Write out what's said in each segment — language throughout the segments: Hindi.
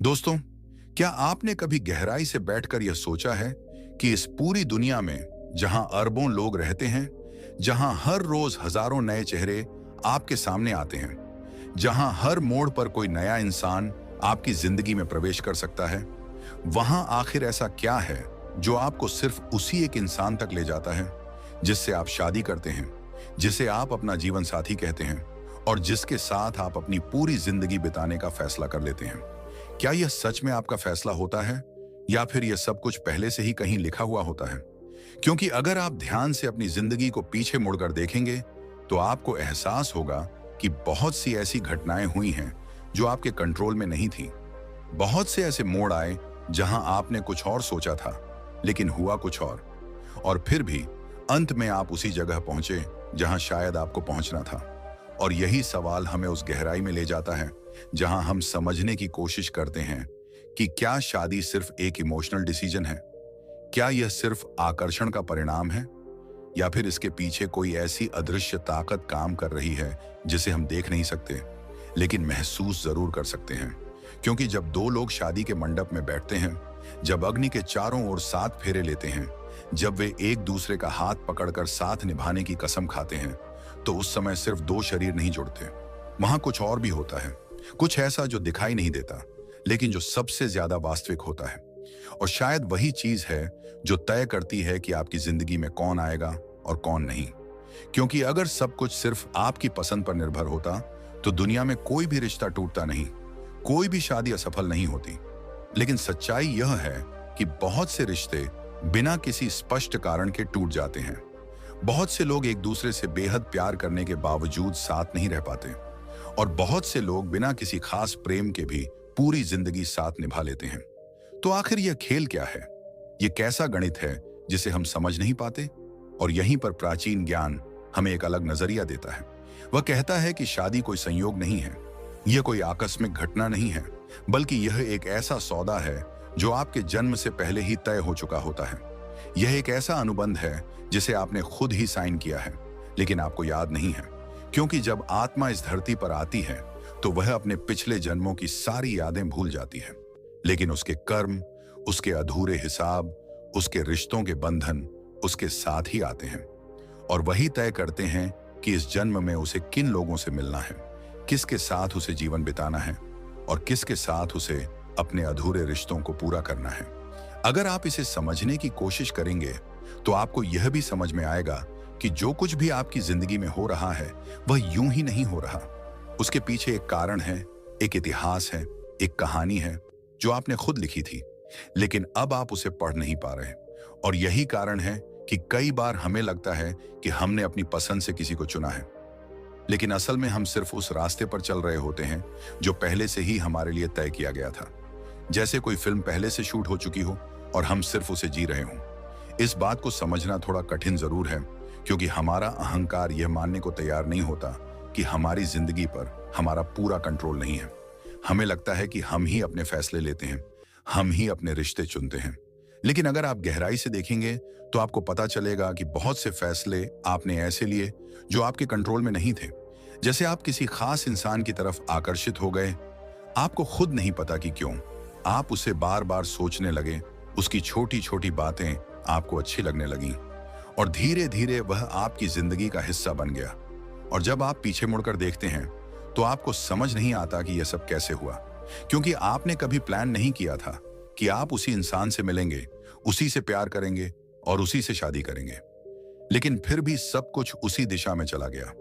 दोस्तों, क्या आपने कभी गहराई से बैठकर यह सोचा है कि इस पूरी दुनिया में जहां अरबों लोग रहते हैं, जहां हर रोज हजारों नए चेहरे आपके सामने आते हैं, जहां हर मोड़ पर कोई नया इंसान आपकी जिंदगी में प्रवेश कर सकता है, वहां आखिर ऐसा क्या है जो आपको सिर्फ उसी एक इंसान तक ले जाता है जिससे आप शादी करते हैं, जिसे आप अपना जीवन साथी कहते हैं और जिसके साथ आप अपनी पूरी जिंदगी बिताने का फैसला कर लेते हैं? क्या यह सच में आपका फैसला होता है या फिर यह सब कुछ पहले से ही कहीं लिखा हुआ होता है? क्योंकि अगर आप ध्यान से अपनी जिंदगी को पीछे मुड़कर देखेंगे तो आपको एहसास होगा कि बहुत सी ऐसी घटनाएं हुई हैं जो आपके कंट्रोल में नहीं थी। बहुत से ऐसे मोड़ आए जहां आपने कुछ और सोचा था लेकिन हुआ कुछ और फिर भी अंत में आप उसी जगह पहुंचे जहां शायद आपको पहुंचना था। और यही सवाल हमें उस गहराई में ले जाता है जहां हम समझने की कोशिश करते हैं कि क्या शादी सिर्फ एक इमोशनल डिसीजन है? क्या यह सिर्फ आकर्षण का परिणाम है या फिर इसके पीछे कोई ऐसी अदृश्य ताकत काम कर रही है जिसे हम देख नहीं सकते लेकिन महसूस जरूर कर सकते हैं? क्योंकि जब दो लोग शादी के मंडप में बैठते हैं, जब अग्नि के चारों ओर 7 फेरे लेते हैं, जब वे एक दूसरे का हाथ पकड़कर साथ निभाने की कसम खाते हैं, तो उस समय सिर्फ दो शरीर नहीं जुड़ते, वहां कुछ और भी होता है। कुछ ऐसा जो दिखाई नहीं देता लेकिन जो सबसे ज्यादा वास्तविक होता है। और शायद वही चीज है जो तय करती है कि आपकी जिंदगी में कौन आएगा और कौन नहीं। क्योंकि अगर सब कुछ सिर्फ आपकी पसंद पर निर्भर होता तो दुनिया में कोई भी रिश्ता टूटता नहीं, कोई भी शादी असफल नहीं होती। लेकिन सच्चाई यह है कि बहुत से रिश्ते बिना किसी स्पष्ट कारण के टूट जाते हैं। बहुत से लोग एक दूसरे से बेहद प्यार करने के बावजूद साथ नहीं रह पाते और बहुत से लोग बिना किसी खास प्रेम के भी पूरी जिंदगी साथ निभा लेते हैं। तो आखिर यह खेल क्या है? यह कैसा गणित है जिसे हम समझ नहीं पाते? और यहीं पर प्राचीन ज्ञान हमें एक अलग नजरिया देता है। वह कहता है कि शादी कोई संयोग नहीं है, यह कोई आकस्मिक घटना नहीं है, बल्कि यह एक ऐसा सौदा है जो आपके जन्म से पहले ही तय हो चुका होता है। यह एक ऐसा अनुबंध है जिसे आपने खुद ही साइन किया है लेकिन आपको याद नहीं है। क्योंकि जब आत्मा इस धरती पर आती है तो वह अपने पिछले जन्मों की सारी यादें भूल जाती है, लेकिन उसके कर्म, उसके अधूरे हिसाब, उसके रिश्तों के बंधन उसके साथ ही आते हैं और वही तय करते हैं कि इस जन्म में उसे किन लोगों से मिलना है, किसके साथ उसे जीवन बिताना है और किसके साथ उसे अपने अधूरे रिश्तों को पूरा करना है। अगर आप इसे समझने की कोशिश करेंगे तो आपको यह भी समझ में आएगा कि जो कुछ भी आपकी जिंदगी में हो रहा है वह यूं ही नहीं हो रहा। उसके पीछे एक कारण है, एक इतिहास है, एक कहानी है जो आपने खुद लिखी थी लेकिन अब आप उसे पढ़ नहीं पा रहे। और यही कारण है कि कई बार हमें लगता है कि हमने अपनी पसंद से किसी को चुना है, लेकिन असल में हम सिर्फ उस रास्ते पर चल रहे होते हैं जो पहले से ही हमारे लिए तय किया गया था। जैसे कोई फिल्म पहले से शूट हो चुकी हो और हम सिर्फ उसे जी रहे हों। इस बात को समझना थोड़ा कठिन जरूर है क्योंकि हमारा अहंकार यह मानने को तैयार नहीं होता कि हमारी जिंदगी पर हमारा पूरा कंट्रोल नहीं है। हमें लगता है कि हम ही अपने फैसले लेते हैं, हम ही अपने रिश्ते चुनते हैं। लेकिन अगर आप गहराई से देखेंगे तो आपको पता चलेगा कि बहुत से फैसले आपने ऐसे लिए जो आपके कंट्रोल में नहीं थे। जैसे आप किसी खास इंसान की तरफ आकर्षित हो गए, आपको खुद नहीं पता कि क्यों। आप उसे बार बार सोचने लगे, उसकी छोटी छोटी बातें आपको अच्छी लगने लगीं और धीरे धीरे वह आपकी जिंदगी का हिस्सा बन गया। और जब आप पीछे मुड़कर देखते हैं तो आपको समझ नहीं आता कि यह सब कैसे हुआ, क्योंकि आपने कभी प्लान नहीं किया था कि आप उसी इंसान से मिलेंगे, उसी से प्यार करेंगे और उसी से शादी करेंगे। लेकिन फिर भी सब कुछ उसी दिशा में चला गया।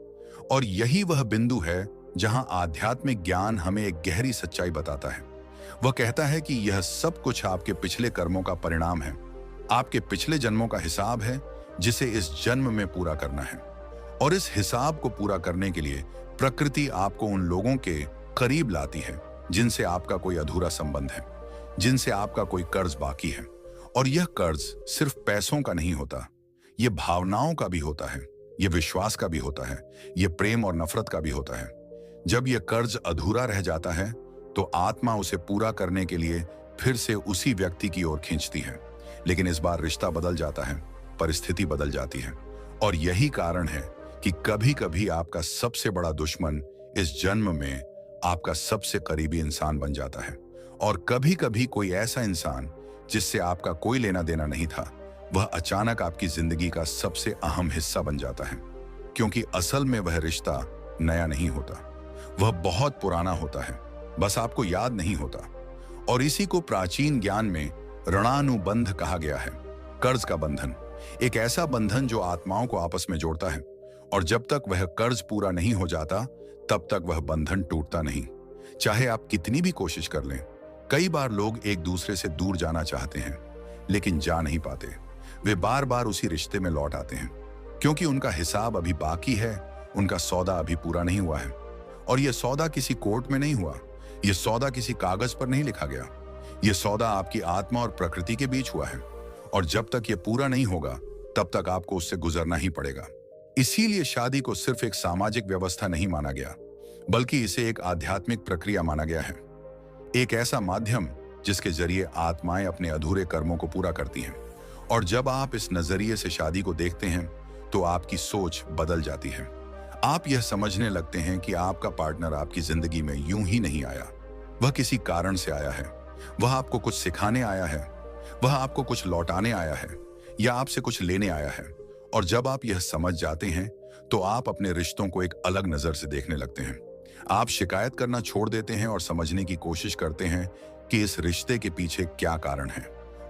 और यही वह बिंदु है जहां आध्यात्मिक ज्ञान हमें एक गहरी सच्चाई बताता है। वह कहता है कि यह सब कुछ आपके पिछले कर्मों का परिणाम है, आपके पिछले जन्मों का हिसाब है जिसे इस जन्म में पूरा करना है। और इस हिसाब को पूरा करने के लिए प्रकृति आपको उन लोगों के करीब लाती है जिनसे आपका कोई अधूरा संबंध है, जिनसे आपका कोई कर्ज बाकी है। और यह कर्ज सिर्फ पैसों का नहीं होता, यह भावनाओं का भी होता है, यह विश्वास का भी होता है, यह प्रेम और नफरत का भी होता है। जब यह कर्ज अधूरा रह जाता है तो आत्मा उसे पूरा करने के लिए फिर से उसी व्यक्ति की ओर खींचती है। लेकिन इस बार रिश्ता बदल जाता है, परिस्थिति बदल जाती है। और यही कारण है कि कभी कभी आपका सबसे बड़ा दुश्मन इस जन्म में आपका सबसे करीबी इंसान बन जाता है। और कभी कभी कोई ऐसा इंसान जिससे आपका कोई लेना देना नहीं था, वह अचानक आपकी जिंदगी का सबसे अहम हिस्सा बन जाता है। क्योंकि असल में वह रिश्ता नया नहीं होता, वह बहुत पुराना होता है, बस आपको याद नहीं होता। और इसी को प्राचीन ज्ञान में ऋणानुबंध कहा गया है। कर्ज का बंधन, एक ऐसा बंधन जो आत्माओं को आपस में जोड़ता है, और जब तक वह कर्ज पूरा नहीं हो जाता तब तक वह बंधन टूटता नहीं, चाहे आप कितनी भी कोशिश कर लें। कई बार लोग एक दूसरे से दूर जाना चाहते हैं लेकिन जा नहीं पाते। वे बार बार उसी रिश्ते में लौट आते हैं क्योंकि उनका हिसाब अभी बाकी है, उनका सौदा अभी पूरा नहीं हुआ है। और यह सौदा किसी कोर्ट में नहीं हुआ, यह सौदा किसी कागज पर नहीं लिखा गया, यह सौदा आपकी आत्मा और प्रकृति के बीच हुआ है। और जब तक यह पूरा नहीं होगा तब तक आपको उससे गुजरना ही पड़ेगा। इसीलिए शादी को सिर्फ एक सामाजिक व्यवस्था नहीं माना गया, बल्कि इसे एक आध्यात्मिक प्रक्रिया माना गया है। एक ऐसा माध्यम जिसके जरिए आत्माएं अपने अधूरे कर्मों को पूरा करती हैं। और जब आप इस नजरिए से शादी को देखते हैं तो आपकी सोच बदल जाती है। आप यह समझने लगते हैं कि आपका पार्टनर आपकी जिंदगी में यूं ही नहीं आया, वह किसी कारण से आया है। वह आपको कुछ सिखाने आया है, वह आपको कुछ लौटाने आया है, या आपसे कुछ लेने आया है। और जब आप यह समझ जाते हैं तो आप अपने रिश्तों को एक अलग नजर से देखने लगते हैं। आप शिकायत करना छोड़ देते हैं और समझने की कोशिश करते हैं कि इस रिश्ते के पीछे क्या कारण है।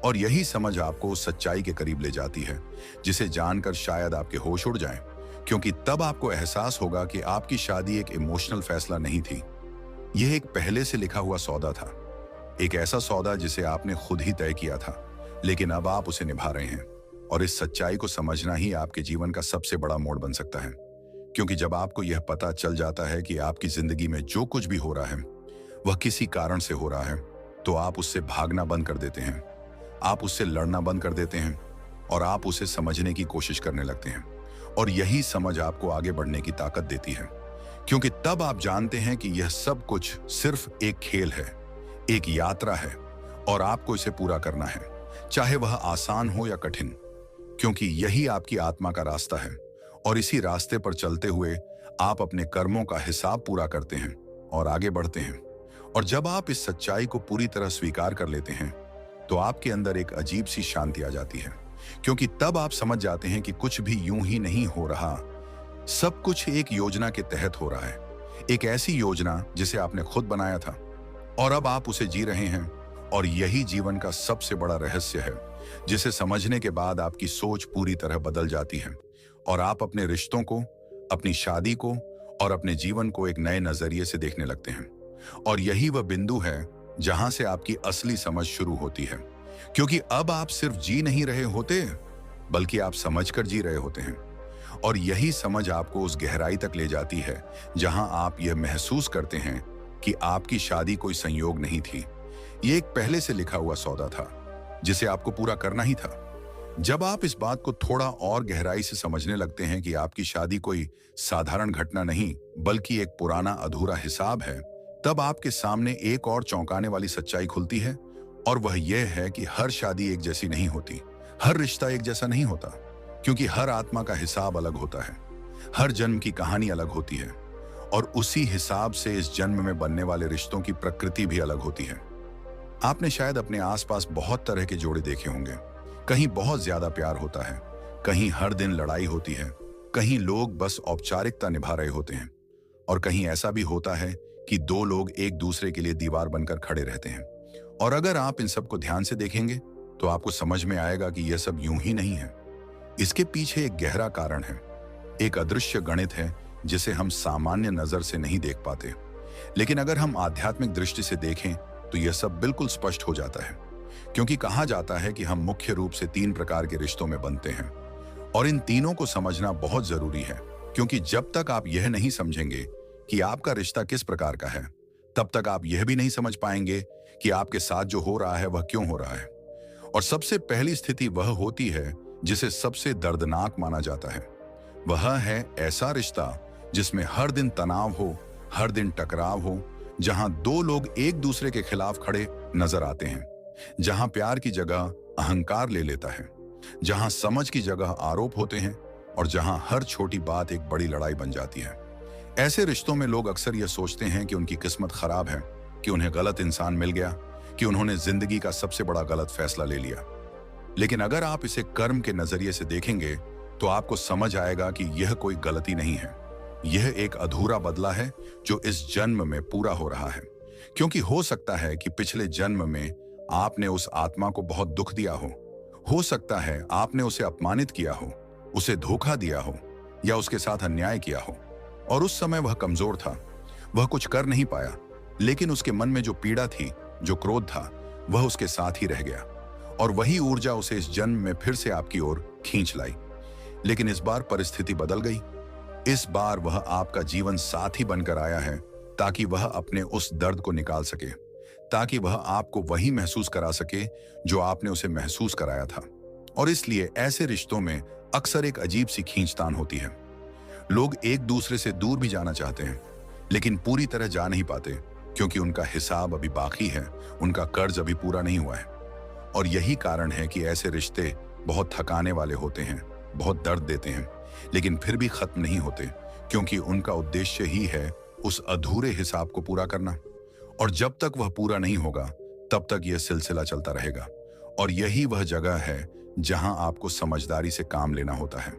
और यही समझ आपको उस सच्चाई के करीब ले जाती है जिसे जानकर शायद आपके होश उड़ जाएं, क्योंकि तब आपको एहसास होगा कि आपकी शादी एक इमोशनल फैसला नहीं थी, यह एक पहले से लिखा हुआ सौदा था। एक ऐसा सौदा जिसे आपने खुद ही तय किया था, लेकिन अब आप उसे निभा रहे हैं। और इस सच्चाई को समझना ही आपके जीवन का सबसे बड़ा मोड़ बन सकता है। क्योंकि जब आपको यह पता चल जाता है कि आपकी जिंदगी में जो कुछ भी हो रहा है वह किसी कारण से हो रहा है, तो आप उससे भागना बंद कर देते हैं, आप उससे लड़ना बंद कर देते हैं और आप उसे समझने की कोशिश करने लगते हैं। और यही समझ आपको आगे बढ़ने की ताकत देती है, क्योंकि तब आप जानते हैं कि यह सब कुछ सिर्फ एक खेल है, एक यात्रा है, और आपको इसे पूरा करना है, चाहे वह आसान हो या कठिन। क्योंकि यही आपकी आत्मा का रास्ता है, और इसी रास्ते पर चलते हुए आप अपने कर्मों का हिसाब पूरा करते हैं और आगे बढ़ते हैं। और जब आप इस सच्चाई को पूरी तरह स्वीकार कर लेते हैं तो आपके अंदर एक अजीब सी शांति आ जाती है, क्योंकि तब आप समझ जाते हैं कि कुछ भी यूं ही नहीं हो रहा, सब कुछ एक योजना के तहत हो रहा है। एक ऐसी योजना जिसे आपने खुद बनाया था और अब आप उसे जी रहे हैं। और यही जीवन का सबसे बड़ा रहस्य है, जिसे समझने के बाद आपकी सोच पूरी तरह बदल जाती है और आप अपने रिश्तों को, अपनी शादी को और अपने जीवन को एक नए नजरिए से देखने लगते हैं। और यही वह बिंदु है जहां से आपकी असली समझ शुरू होती है, क्योंकि अब आप सिर्फ जी नहीं रहे होते, बल्कि आप समझकर जी रहे होते हैं। और यही समझ आपको उस गहराई तक ले जाती है जहां आप यह महसूस करते हैं कि आपकी शादी कोई संयोग नहीं थी, ये एक पहले से लिखा हुआ सौदा था जिसे आपको पूरा करना ही था। जब आप इस बात को थोड़ा और गहराई से समझने लगते हैं कि आपकी शादी कोई साधारण घटना नहीं बल्कि एक पुराना अधूरा हिसाब है, तब आपके सामने एक और चौंकाने वाली सच्चाई खुलती है। और वह यह है कि हर शादी एक जैसी नहीं होती, हर रिश्ता एक जैसा नहीं होता, क्योंकि हर आत्मा का हिसाब अलग होता है, हर जन्म की कहानी अलग होती है, और उसी हिसाब से इस जन्म में बनने वाले रिश्तों की प्रकृति भी अलग होती है। आपने शायद अपने आसपास बहुत तरह के जोड़े देखे होंगे। कहीं बहुत ज्यादा प्यार होता है, कहीं हर दिन लड़ाई होती है, कहीं लोग बस औपचारिकता निभा रहे होते हैं, और कहीं ऐसा भी होता है कि दो लोग एक दूसरे के लिए दीवार बनकर खड़े रहते हैं। और अगर आप इन सब को ध्यान से देखेंगे तो आपको समझ में आएगा कि यह सब यूं ही नहीं है। इसके पीछे एक गहरा कारण है, एक अदृश्य गणित है जिसे हम सामान्य नजर से नहीं देख पाते, लेकिन अगर हम आध्यात्मिक दृष्टि से देखें तो यह सब बिल्कुल स्पष्ट हो जाता है। क्योंकि कहा जाता है कि हम मुख्य रूप से 3 प्रकार के रिश्तों में बनते हैं, और इन तीनों को समझना बहुत जरूरी है, क्योंकि जब तक आप यह नहीं समझेंगे कि आपका रिश्ता किस प्रकार का है, तब तक आप यह भी नहीं समझ पाएंगे कि आपके साथ जो हो रहा है वह क्यों हो रहा है। और सबसे पहली स्थिति वह होती है जिसे सबसे दर्दनाक माना जाता है। वह है ऐसा रिश्ता जिसमें हर दिन तनाव हो, हर दिन टकराव हो, जहां 2 लोग एक दूसरे के खिलाफ खड़े नजर आते हैं, जहां प्यार की जगह अहंकार ले लेता है, जहां समझ की जगह आरोप होते हैं, और जहां हर छोटी बात एक बड़ी लड़ाई बन जाती है। ऐसे रिश्तों में लोग अक्सर यह सोचते हैं कि उनकी किस्मत खराब है, कि उन्हें गलत इंसान मिल गया, कि उन्होंने जिंदगी का सबसे बड़ा गलत फैसला ले लिया। लेकिन अगर आप इसे कर्म के नजरिए से देखेंगे तो आपको समझ आएगा कि यह कोई गलती नहीं है, यह एक अधूरा बदला है जो इस जन्म में पूरा हो रहा है। क्योंकि हो सकता है कि पिछले जन्म में आपने उस आत्मा को बहुत दुख दिया हो सकता है आपने उसे अपमानित किया हो, उसे धोखा दिया हो या उसके साथ अन्याय किया हो, और उस समय वह कमजोर था, वह कुछ कर नहीं पाया, लेकिन उसके मन में जो पीड़ा थी, जो क्रोध था, वह उसके साथ ही रह गया और वही ऊर्जा उसे इस जन्म में फिर से आपकी ओर खींच लाई। लेकिन इस बार परिस्थिति बदल गई। इस बार वह आपका जीवन साथी बनकर आया है ताकि वह अपने उस दर्द को निकाल सके, ताकि वह आपको वही महसूस करा सके जो आपने उसे महसूस कराया था। और इसलिए ऐसे रिश्तों में अक्सर एक अजीब सी खींचतान होती है। लोग एक दूसरे से दूर भी जाना चाहते हैं, लेकिन पूरी तरह जा नहीं पाते, क्योंकि उनका हिसाब अभी बाकी है, उनका कर्ज अभी पूरा नहीं हुआ है। और यही कारण है कि ऐसे रिश्ते बहुत थकाने वाले होते हैं, बहुत दर्द देते हैं, लेकिन फिर भी खत्म नहीं होते, क्योंकि उनका उद्देश्य ही है उस अधूरे हिसाब को पूरा करना। और जब तक वह पूरा नहीं होगा तब तक यह सिलसिला चलता रहेगा। और यही वह जगह है जहां आपको समझदारी से काम लेना होता है,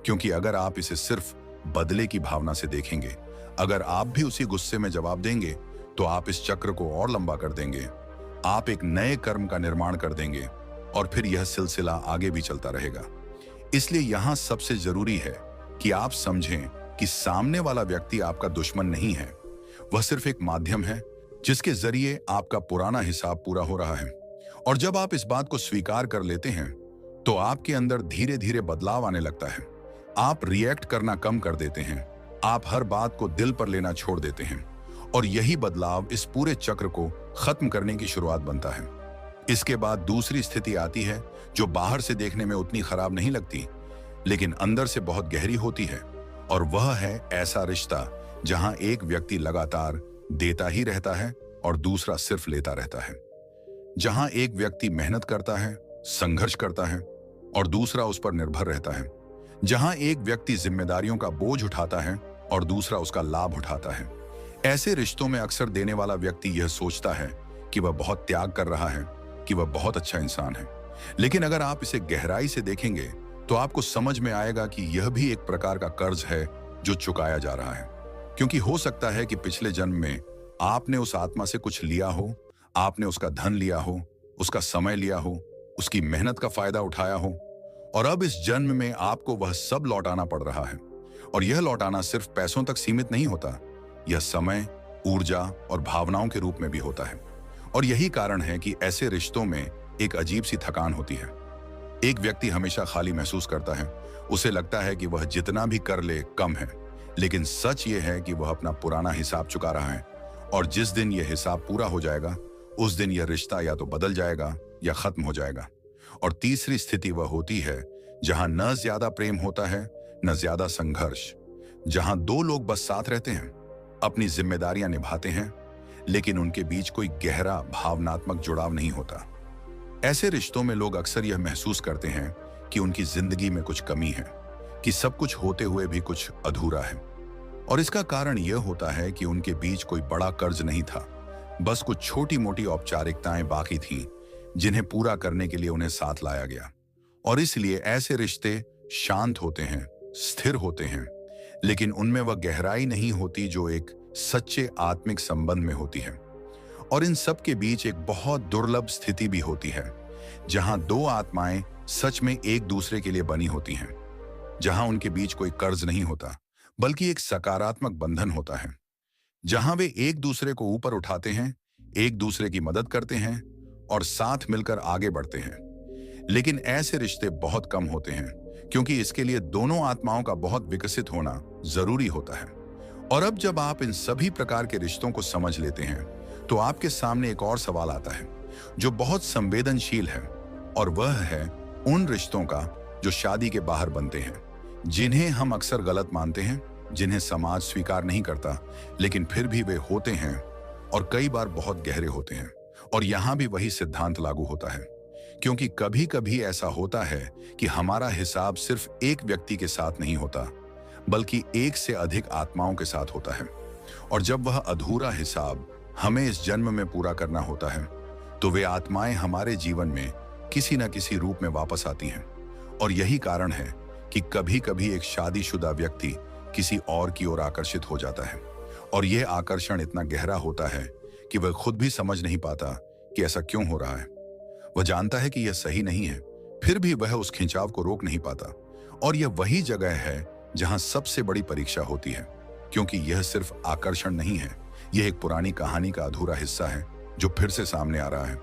क्योंकि अगर आप इसे सिर्फ बदले की भावना से देखेंगे, अगर आप भी उसी गुस्से में जवाब देंगे, तो आप इस चक्र को और लंबा कर देंगे। आप एक नए कर्म का निर्माण कर देंगे और फिर यह सिलसिला आगे भी चलता रहेगा। इसलिए यहां सबसे जरूरी है कि आप समझें कि सामने वाला व्यक्ति आपका दुश्मन नहीं है, वह सिर्फ एक माध्यम है जिसके जरिए आपका पुराना हिसाब पूरा हो रहा है। और जब आप इस बात को स्वीकार कर लेते हैं तो आपके अंदर धीरे धीरे बदलाव आने लगता है। आप रिएक्ट करना कम कर देते हैं, आप हर बात को दिल पर लेना छोड़ देते हैं, और यही बदलाव इस पूरे चक्र को खत्म करने की शुरुआत बनता है। इसके बाद दूसरी स्थिति आती है जो बाहर से देखने में उतनी खराब नहीं लगती, लेकिन अंदर से बहुत गहरी होती है, और वह है ऐसा रिश्ता जहां एक व्यक्ति लगातार देता ही रहता है और दूसरा सिर्फ लेता रहता है। जहां एक व्यक्ति मेहनत करता है, संघर्ष करता है, और दूसरा उस पर निर्भर रहता है। जहां एक व्यक्ति जिम्मेदारियों का बोझ उठाता है और दूसरा उसका लाभ उठाता है। ऐसे रिश्तों में अक्सर देने वाला व्यक्ति यह सोचता है कि वह बहुत त्याग कर रहा है, कि वह बहुत अच्छा इंसान है। लेकिन अगर आप इसे गहराई से देखेंगे तो आपको समझ में आएगा कि यह भी एक प्रकार का कर्ज है जो चुकाया जा रहा है। क्योंकि हो सकता है कि पिछले जन्म में आपने उस आत्मा से कुछ लिया हो, आपने उसका धन लिया हो, उसका समय लिया हो, उसकी मेहनत का फायदा उठाया हो, और अब इस जन्म में आपको वह सब लौटाना पड़ रहा है। और यह लौटाना सिर्फ पैसों तक सीमित नहीं होता, यह समय, ऊर्जा और भावनाओं के रूप में भी होता है। और यही कारण है कि ऐसे रिश्तों में एक अजीब सी थकान होती है। एक व्यक्ति हमेशा खाली महसूस करता है, उसे लगता है कि वह जितना भी कर ले कम है, लेकिन सच यह है कि वह अपना पुराना हिसाब चुका रहा है, और जिस दिन यह हिसाब पूरा हो जाएगा उस दिन यह रिश्ता या तो बदल जाएगा या खत्म हो जाएगा। और तीसरी स्थिति वह होती है जहां न ज्यादा प्रेम होता है, न ज्यादा संघर्ष, जहां दो लोग बस साथ रहते हैं, अपनी जिम्मेदारियां निभाते हैं, लेकिन उनके बीच कोई गहरा भावनात्मक जुड़ाव नहीं होता। ऐसे रिश्तों में लोग अक्सर यह महसूस करते हैं कि उनकी जिंदगी में कुछ कमी है, कि सब कुछ होते हुए भी कुछ अधूरा है। और इसका कारण यह होता है कि उनके बीच कोई बड़ा कर्ज नहीं था, बस कुछ छोटी मोटी औपचारिकताएं बाकी थीं जिन्हें पूरा करने के लिए उन्हें साथ लाया गया। और इसलिए ऐसे रिश्ते शांत होते हैं, स्थिर होते हैं, लेकिन उनमें वह गहराई नहीं होती जो एक सच्चे आत्मिक संबंध में होती है। और इन सब के बीच एक बहुत दुर्लभ स्थिति भी होती है जहां दो आत्माएं सच में एक दूसरे के लिए बनी होती हैं, जहां उनके बीच कोई कर्ज नहीं होता, बल्कि एक सकारात्मक बंधन होता है, जहां वे एक दूसरे को ऊपर उठाते हैं, एक दूसरे की मदद करते हैं और साथ मिलकर आगे बढ़ते हैं। लेकिन ऐसे रिश्ते बहुत कम होते हैं, क्योंकि इसके लिए दोनों आत्माओं का बहुत विकसित होना जरूरी होता है। और अब जब आप इन सभी प्रकार के रिश्तों को समझ लेते हैं तो आपके सामने एक और सवाल आता है जो बहुत संवेदनशील है, और वह है उन रिश्तों का जो शादी के बाहर बनते हैं, जिन्हें हम अक्सर गलत मानते हैं, जिन्हें समाज स्वीकार नहीं करता, लेकिन फिर भी वे होते हैं और कई बार बहुत गहरे होते हैं। और यहां भी वही सिद्धांत लागू होता है, क्योंकि कभी कभी ऐसा होता है कि हमारा हिसाब सिर्फ एक व्यक्ति के साथ नहीं होता, बल्कि एक से अधिक आत्माओं के साथ होता है। और जब वह अधूरा हिसाब हमें इस जन्म में पूरा करना होता है तो वे आत्माएं हमारे जीवन में किसी न किसी रूप में वापस आती हैं। और यही कारण है कि कभी कभी एक शादीशुदा व्यक्ति किसी और की ओर आकर्षित हो जाता है, और यह आकर्षण इतना गहरा होता है कि वह खुद भी समझ नहीं पाता कि ऐसा क्यों हो रहा है। वह जानता है कि यह सही नहीं है, फिर भी वह उस खिंचाव को रोक नहीं पाता। और यह वही जगह है जहां सबसे बड़ी परीक्षा होती है, क्योंकि यह सिर्फ आकर्षण नहीं है, यह एक पुरानी कहानी का अधूरा हिस्सा है जो फिर से सामने आ रहा है।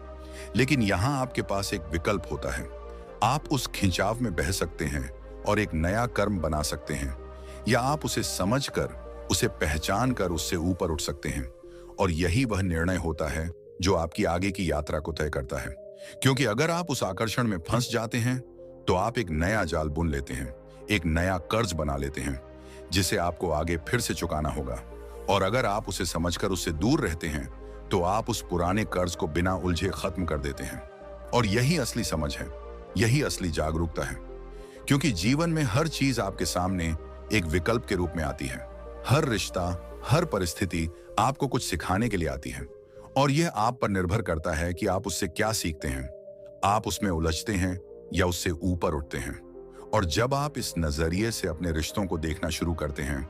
लेकिन यहां आपके पास एक विकल्प होता है। आप उस खिंचाव में बह सकते हैं और एक नया कर्म बना सकते हैं, या आप उसे समझकर, उसे पहचान कर उससे ऊपर उठ सकते हैं। और यही वह निर्णय होता है जो आपकी आगे की यात्रा को तय करता है। क्योंकि अगर आप उस आकर्षण में फंस जाते हैं तो आप एक नया जाल बुन लेते हैं, एक नया कर्ज बना लेते हैं जिसे आपको आगे फिर से चुकाना होगा। और अगर आप उसे समझकर उससे दूर रहते हैं तो आप उस पुराने कर्ज को बिना उलझे खत्म कर देते हैं। और यही असली समझ है, यही असली जागरूकता है। क्योंकि जीवन में हर चीज आपके सामने एक विकल्प के रूप में आती है। हर रिश्ता, हर परिस्थिति आपको कुछ सिखाने के लिए आती है, और यह आप पर निर्भर करता है कि आप उससे क्या सीखते हैं। आप उसमें उलझते हैं या उससे ऊपर उठते हैं। और जब आप इस नजरिए से अपने रिश्तों को देखना शुरू करते हैं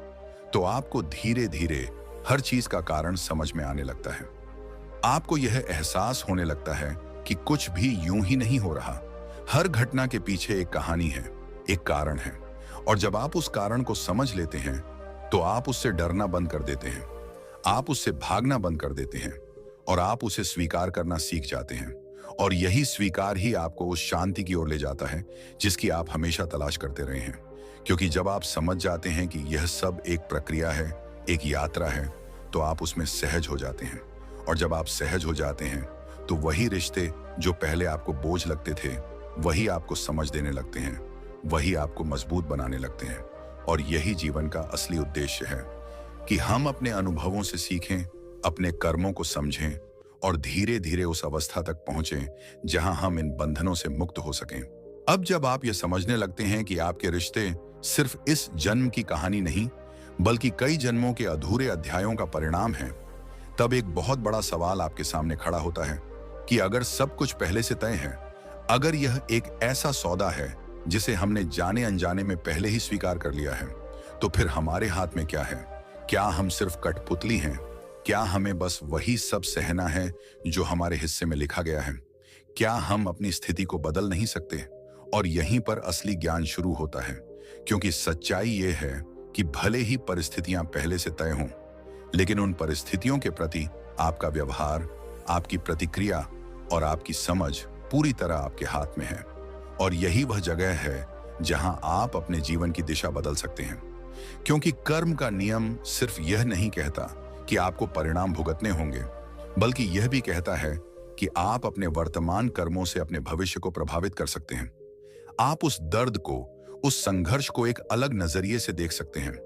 तो आपको धीरे धीरे हर चीज का कारण समझ में आने लगता है। आपको यह एहसास होने लगता है कि कुछ भी यूं ही नहीं हो रहा। हर घटना के पीछे एक कहानी है, एक कारण है। और जब आप उस कारण को समझ लेते हैं तो आप उससे डरना बंद कर देते हैं, आप उससे भागना बंद कर देते हैं, और आप उसे स्वीकार करना सीख जाते हैं। और यही स्वीकार ही आपको उस शांति की ओर ले जाता है जिसकी आप हमेशा तलाश करते रहे हैं। क्योंकि जब आप समझ जाते हैं कि यह सब एक प्रक्रिया है, एक यात्रा है, तो आप उसमें सहज हो जाते हैं। और जब आप सहज हो जाते हैं तो वही रिश्ते जो पहले आपको बोझ लगते थे, वही आपको समझ देने लगते हैं, वही आपको मजबूत बनाने लगते हैं। और यही जीवन का असली उद्देश्य है कि हम अपने अनुभवों से सीखें, अपने कर्मों को समझें, और धीरे धीरे उस अवस्था तक पहुंचें जहां हम इन बंधनों से मुक्त हो सकें। अब जब आप ये समझने लगते हैं कि आपके रिश्ते सिर्फ इस जन्म की कहानी नहीं, बल्कि कई जन्मों के अधूरे अध्यायों का परिणाम है, तब एक बहुत बड़ा सवाल आपके सामने खड़ा होता है कि अगर सब कुछ पहले से तय है, अगर यह एक ऐसा सौदा है जिसे हमने जाने अनजाने में पहले ही स्वीकार कर लिया है, तो फिर हमारे हाथ में क्या है? क्या हम सिर्फ कठपुतली हैं? क्या हमें बस वही सब सहना है जो हमारे हिस्से में लिखा गया है? क्या हम अपनी स्थिति को बदल नहीं सकते? और यहीं पर असली ज्ञान शुरू होता है, क्योंकि सच्चाई ये है कि भले ही परिस्थितियां पहले से तय हों, लेकिन उन परिस्थितियों के प्रति आपका व्यवहार, आपकी प्रतिक्रिया और आपकी समझ पूरी तरह आपके हाथ में है। और यही वह जगह है जहां आप अपने जीवन की दिशा बदल सकते हैं। क्योंकि कर्म का नियम सिर्फ यह नहीं कहता कि आपको परिणाम भुगतने होंगे, बल्कि यह भी कहता है कि आप अपने वर्तमान कर्मों से अपने भविष्य को प्रभावित कर सकते हैं। आप उस दर्द को, उस संघर्ष को एक अलग नजरिए से देख सकते हैं।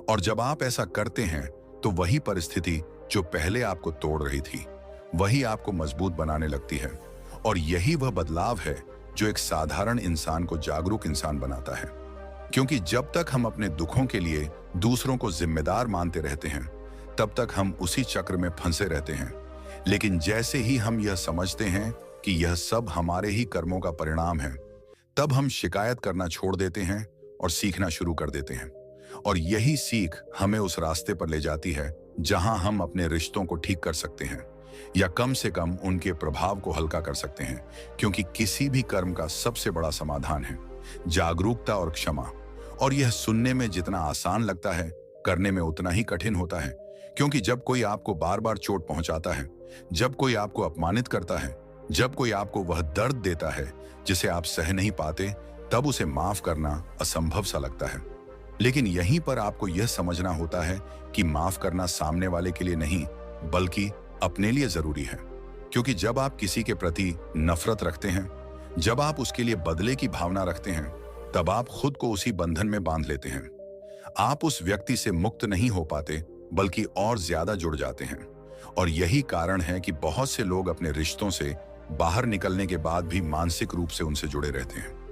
और जब आप ऐसा करते हैं तो वही परिस्थिति जो पहले आपको तोड़ रही थी, वही आपको मजबूत बनाने लगती है। और यही वह बदलाव है जो एक साधारण इंसान को जागरूक इंसान बनाता है। क्योंकि जब तक हम अपने दुखों के लिए दूसरों को जिम्मेदार मानते रहते हैं, तब तक हम उसी चक्र में फंसे रहते हैं। लेकिन जैसे ही हम यह समझते हैं कि यह सब हमारे ही कर्मों का परिणाम है, तब हम शिकायत करना छोड़ देते हैं और सीखना शुरू कर देते हैं। और यही सीख हमें उस रास्ते पर ले जाती है जहां हम अपने रिश्तों को ठीक कर सकते हैं, या कम से कम उनके प्रभाव को हल्का कर सकते हैं। क्योंकि किसी भी कर्म का सबसे बड़ा समाधान है जागरूकता और क्षमा। और यह सुनने में जितना आसान लगता है, करने में उतना ही कठिन होता है। क्योंकि जब कोई आपको बार बार चोट पहुंचाता है, जब कोई आपको अपमानित करता है, जब कोई आपको वह दर्द देता है जिसे आप सह नहीं पाते, तब उसे माफ करना असंभव सा लगता है। लेकिन यहीं पर आपको यह समझना होता है कि माफ करना सामने वाले के लिए नहीं, बल्कि अपने लिए जरूरी है। क्योंकि जब आप किसी के प्रति नफरत रखते हैं, जब आप उसके लिए बदले की भावना रखते हैं, तब आप खुद को उसी बंधन में बांध लेते हैं। आप उस व्यक्ति से मुक्त नहीं हो पाते, बल्कि और ज्यादा जुड़ जाते हैं। और यही कारण है कि बहुत से लोग अपने रिश्तों से बाहर निकलने के बाद भी मानसिक रूप से उनसे जुड़े रहते हैं।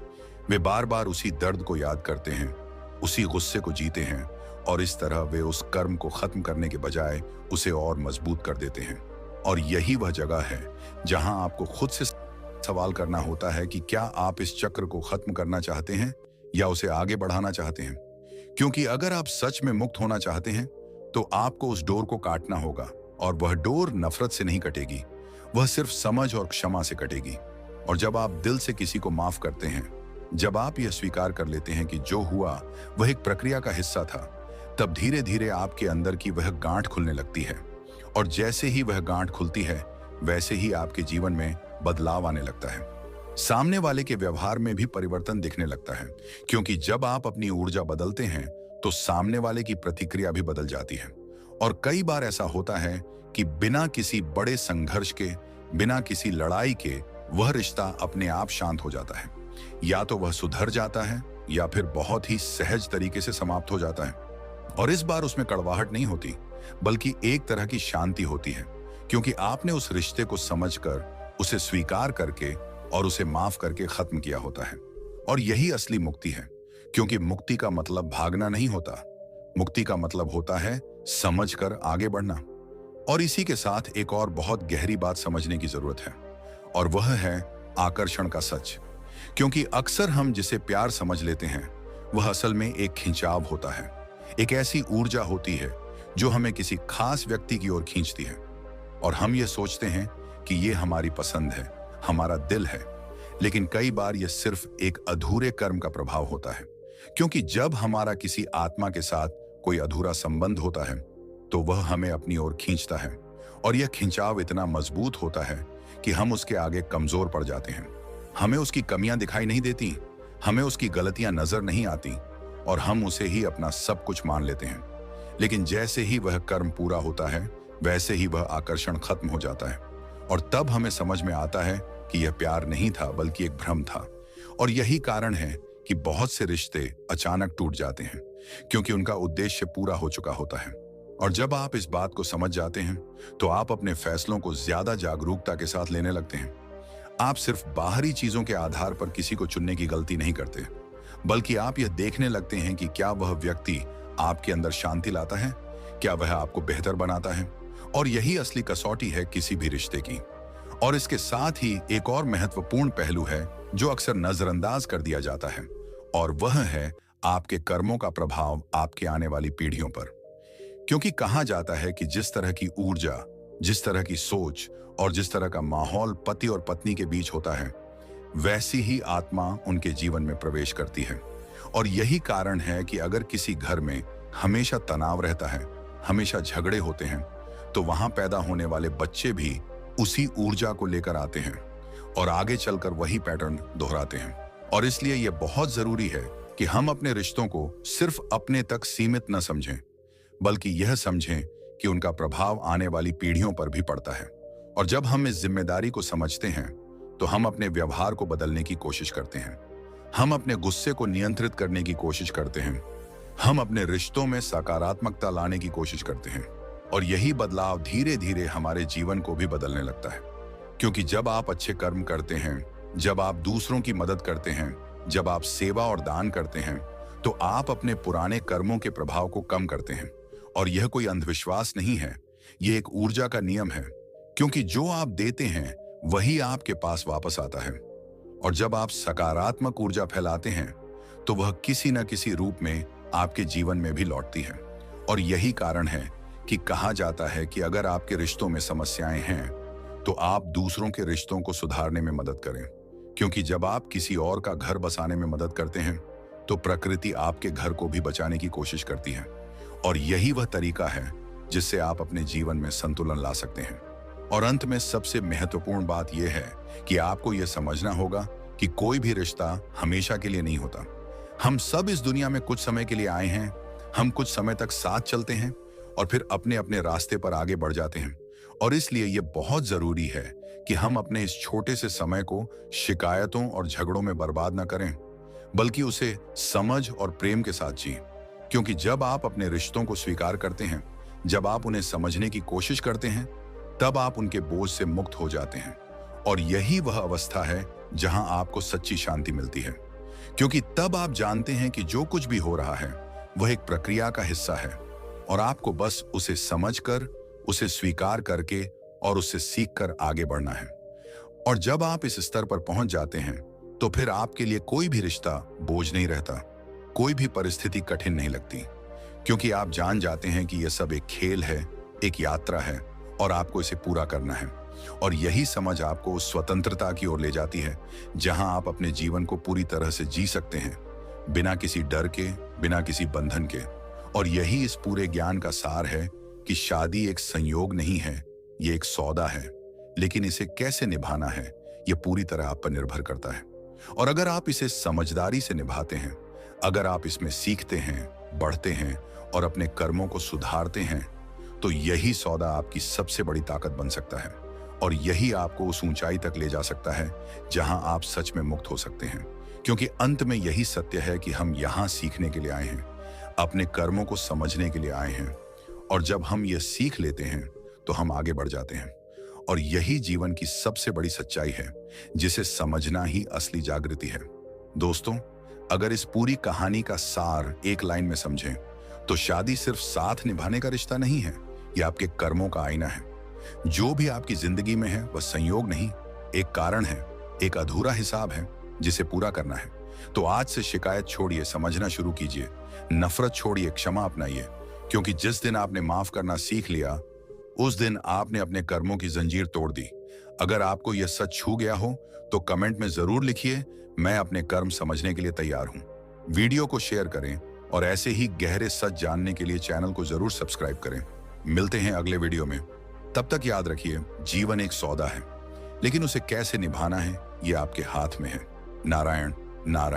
वे बार बार उसी दर्द को याद करते हैं, उसी गुस्से को जीते हैं, और इस तरह वे उस कर्म को खत्म करने के बजाय उसे और मजबूत कर देते हैं। और यही वह जगह है जहां आपको खुद से सवाल करना होता है कि क्या आप इस चक्र को खत्म करना चाहते हैं या उसे आगे बढ़ाना चाहते हैं। क्योंकि अगर आप सच में मुक्त होना चाहते हैं तो आपको उस डोर को काटना होगा, और वह डोर नफरत से नहीं कटेगी, वह सिर्फ समझ और क्षमा से कटेगी। और जब आप दिल से किसी को माफ करते हैं, जब आप यह स्वीकार कर लेते हैं कि जो हुआ वह एक प्रक्रिया का हिस्सा था, तब धीरे धीरे आपके अंदर की वह गांठ खुलने लगती है। और जैसे ही वह गांठ खुलती है, वैसे ही आपके जीवन में बदलाव आने लगता है। सामने वाले के व्यवहार में भी परिवर्तन दिखने लगता है, क्योंकि जब आप अपनी ऊर्जा बदलते हैं तो सामने वाले की प्रतिक्रिया भी बदल जाती है। और कई बार ऐसा होता है कि बिना किसी बड़े संघर्ष के, बिना किसी लड़ाई के, वह रिश्ता अपने आप शांत हो जाता है। या तो वह सुधर जाता है या फिर बहुत ही सहज तरीके से समाप्त हो जाता है। और इस बार उसमें कड़वाहट नहीं होती, बल्कि एक तरह की शांति होती है, क्योंकि आपने उस रिश्ते को समझकर, उसे स्वीकार करके और उसे माफ करके खत्म किया होता है। और यही असली मुक्ति है, क्योंकि मुक्ति का मतलब भागना नहीं होता। मुक्ति का मतलब होता है समझकर आगे बढ़ना। और इसी के साथ एक और बहुत गहरी बात समझने की जरूरत है, और वह है आकर्षण का सच। क्योंकि अक्सर हम जिसे प्यार समझ लेते हैं, वह असल में एक खिंचाव होता है। एक ऐसी ऊर्जा होती है जो हमें किसी खास व्यक्ति की ओर खींचती है, और हम ये सोचते हैं कि ये हमारी पसंद है, हमारा दिल है। लेकिन कई बार यह सिर्फ एक अधूरे कर्म का प्रभाव होता है, क्योंकि जब हमारा किसी आत्मा के साथ कोई अधूरा संबंध होता है तो वह हमें अपनी ओर खींचता है। और यह खिंचाव इतना मजबूत होता है कि हम उसके आगे कमजोर पड़ जाते हैं। हमें उसकी कमियां दिखाई नहीं देती, हमें उसकी गलतियां नजर नहीं आती, और हम उसे ही अपना सब कुछ मान लेते हैं। लेकिन जैसे ही वह कर्म पूरा होता है, वैसे ही वह आकर्षण खत्म हो जाता है, और तब हमें समझ में आता है कि यह प्यार नहीं था, बल्कि एक भ्रम था। और यही कारण है कि बहुत से रिश्ते अचानक टूट जाते हैं, क्योंकि उनका उद्देश्य पूरा हो चुका होता है। और जब आप इस बात को समझ जाते हैं तो आप अपने फैसलों को ज्यादा जागरूकता के साथ लेने लगते हैं। आप सिर्फ बाहरी चीजों के आधार पर किसी को चुनने की गलती नहीं करते, बल्कि आप यह देखने लगते हैं कि क्या वह व्यक्ति आपके अंदर शांति लाता है, क्या वह आपको बेहतर बनाता है। और यही असली कसौटी है किसी भी रिश्ते की। और इसके साथ ही एक और महत्वपूर्ण पहलू है जो अक्सर नजरअंदाज कर दिया जाता है, और वह है आपके कर्मों का प्रभाव आपके आने वाली पीढ़ियों पर। क्योंकि कहा जाता है कि जिस तरह की ऊर्जा, जिस तरह की सोच और जिस तरह का माहौल पति और पत्नी के बीच होता है, वैसी ही आत्मा उनके जीवन में प्रवेश करती है। और यही कारण है कि अगर किसी घर में हमेशा तनाव रहता है, हमेशा झगड़े होते हैं, तो वहां पैदा होने वाले बच्चे भी उसी ऊर्जा को लेकर आते हैं और आगे चलकर वही पैटर्न दोहराते हैं। और इसलिए यह बहुत जरूरी है कि हम अपने रिश्तों को सिर्फ अपने तक सीमित न समझें, बल्कि यह समझें कि उनका प्रभाव आने वाली पीढ़ियों पर भी पड़ता है। और जब हम इस जिम्मेदारी को समझते हैं तो हम अपने व्यवहार को बदलने की कोशिश करते हैं, हम अपने गुस्से को नियंत्रित करने की कोशिश करते हैं, हम अपने रिश्तों में सकारात्मकता लाने की कोशिश करते हैं। और यही बदलाव धीरे धीरे हमारे जीवन को भी बदलने लगता है। क्योंकि जब आप अच्छे कर्म करते हैं, जब आप दूसरों की मदद करते हैं, जब आप सेवा और दान करते हैं, तो आप अपने पुराने कर्मों के प्रभाव को कम करते हैं। और यह कोई अंधविश्वास नहीं है, यह एक ऊर्जा का नियम है, क्योंकि जो आप देते हैं वही आपके पास वापस आता है। और जब आप सकारात्मक ऊर्जा फैलाते हैं तो वह किसी न किसी रूप में आपके जीवन में भी लौटती है। और यही कारण है कि कहा जाता है कि अगर आपके रिश्तों में समस्याएं हैं तो आप दूसरों के रिश्तों को सुधारने में मदद करें, क्योंकि जब आप किसी और का घर बसाने में मदद करते हैं तो प्रकृति आपके घर को भी बचाने की कोशिश करती है। और यही वह तरीका है जिससे आप अपने जीवन में संतुलन ला सकते हैं। और अंत में सबसे महत्वपूर्ण बात यह है कि आपको यह समझना होगा कि कोई भी रिश्ता हमेशा के लिए नहीं होता। हम सब इस दुनिया में कुछ समय के लिए आए हैं, हम कुछ समय तक साथ चलते हैं और फिर अपने अपने रास्ते पर आगे बढ़ जाते हैं। और इसलिए यह बहुत जरूरी है कि हम अपने इस छोटे से समय को शिकायतों और झगड़ों में बर्बाद न करें, बल्कि उसे समझ और प्रेम के साथ जिएं। क्योंकि जब आप अपने रिश्तों को स्वीकार करते हैं, जब आप उन्हें समझने की कोशिश करते हैं, तब आप उनके बोझ से मुक्त हो जाते हैं। और यही वह अवस्था है जहां आपको सच्ची शांति मिलती है, क्योंकि तब आप जानते हैं कि जो कुछ भी हो रहा है वह एक प्रक्रिया का हिस्सा है, और आपको बस उसे समझकर, उसे स्वीकार करके और उससे सीखकर आगे बढ़ना है। और जब आप इस स्तर पर पहुंच जाते हैं तो फिर आपके लिए कोई भी रिश्ता बोझ नहीं रहता, कोई भी परिस्थिति कठिन नहीं लगती, क्योंकि आप जान जाते हैं कि यह सब एक खेल है, एक यात्रा है और आपको इसे पूरा करना है। और यही समझ आपको उस स्वतंत्रता की ओर ले जाती है जहां आप अपने जीवन को पूरी तरह से जी सकते हैं, बिना किसी डर के, बिना किसी बंधन के। और यही इस पूरे ज्ञान का सार है कि शादी एक संयोग नहीं है, ये एक सौदा है, लेकिन इसे कैसे निभाना है यह पूरी तरह आप पर निर्भर करता है। और अगर आप इसे समझदारी से निभाते हैं, अगर आप इसमें सीखते हैं, बढ़ते हैं और अपने कर्मों को सुधारते हैं, तो यही सौदा आपकी सबसे बड़ी ताकत बन सकता है। और यही आपको उस ऊंचाई तक ले जा सकता है जहां आप सच में मुक्त हो सकते हैं। क्योंकि अंत में यही सत्य है कि हम यहां सीखने के लिए आए हैं, अपने कर्मों को समझने के लिए आए हैं। और जब हम ये सीख लेते हैं तो हम आगे बढ़ जाते हैं। और यही जीवन की सबसे बड़ी सच्चाई है, जिसे समझना ही असली जागृति है। दोस्तों, अगर इस पूरी कहानी का सार एक लाइन में समझें तो शादी सिर्फ साथ निभाने का रिश्ता नहीं है, यह आपके कर्मों का आईना है। जो भी आपकी जिंदगी में है वह संयोग नहीं, एक कारण है, एक अधूरा हिसाब है जिसे पूरा करना है। तो आज से शिकायत छोड़िए, समझना शुरू कीजिए, नफरत छोड़िए, क्षमा अपनाइए। क्योंकि जिस दिन आपने माफ करना सीख लिया, उस दिन आपने अपने कर्मों की जंजीर तोड़ दी। अगर आपको यह सच छू गया हो तो कमेंट में जरूर लिखिए, मैं अपने कर्म समझने के लिए तैयार हूं। वीडियो को शेयर करें और ऐसे ही गहरे सच जानने के लिए चैनल को जरूर सब्सक्राइब करें। मिलते हैं अगले वीडियो में। तब तक याद रखिए, जीवन एक सौदा है, लेकिन उसे कैसे निभाना है ये आपके हाथ में है। नारायण नारायण।